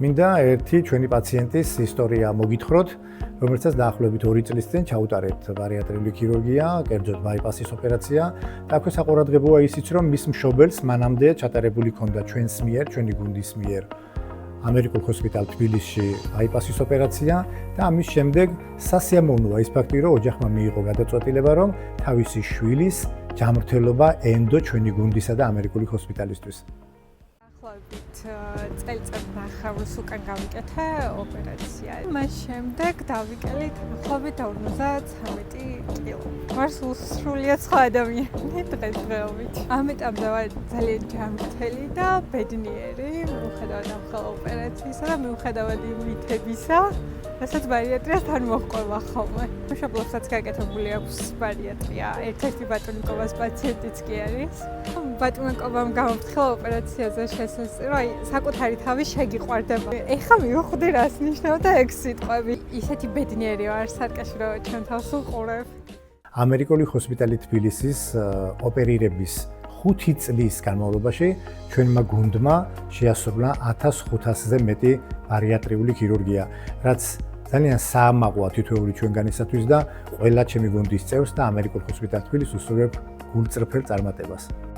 მინდა ერთი ჩვენი პაციენტის ისტორია მოგითხროთ, რომელსაც დაახლოებით 2 წლის წინ ჩაუტარეთ ბარიატრიული ქირურგია, კერძოდ ბაიპასის ოპერაცია და აქვე საყურადღებოა ისიც, რომ მის მშობელს მანამდე ჩატარებული ჰქონდა ჩვენი გუნდის მიერ ამერიკულ ჰოსპიტალ თბილისში ბაიპასის ოპერაცია და ამის შემდეგ სასიამოვნოა ის ფაქტი, რომ ოჯახმა მიიღო გადაწყვეტილება, რომ თავისი შვილის ჯანმრთელობა ენდო ჩვენი გუნდისა და ამერიკული ჰოსპიტალისთვის. წელიწად ნახევრის უკან გავიკეთე ოპერაცია. მას შემდეგ დავიკელით ახლობით 53 კილო. ვარ სრულიად სხვა ადამიანი დღესდღეობით. ამ ეტაპზე ვარ ძალიან ჯანმრთელი და ბედნიერი, მიუხედავად ამ ხოლმე ოპერაციისა და მიუხედავად იმ მითებისა, რასაც ბარიატრიასთან მოჰყვება ხოლმე. მშობლებსაც გაკეთებული აქვს ბარიატრია. ერთ-ერთი ბატონიკოვას პაციენტიც კი არის. ბატონიკოვამ გამოფრთხილა ოპერაციაზე შესაძლოა, საკუთარი თავი შეგიყვარდება. ეხლა მივხვდი რას ნიშნავდა ეგ სიტყვები. ისეთი ბედნიერი ვარ სარკაშრო ჩვენ თავს უყურებ. ამერიკული ჰოსპიტალი თბილისის ოპერირების 5 წლის განმავლობაში ჩვენმა გუნდმა შეასრულა 1500-ზე მეტი ბარიატრიული ქირურგია, რაც ძალიან საამაყოა თითოეული ჩვენგანისათვის და ყველა ჩემი გუნდის წევრს და ამერიკულ ჰოსპიტალ თბილისს უსურვებ გულწრფელ წარმატებას.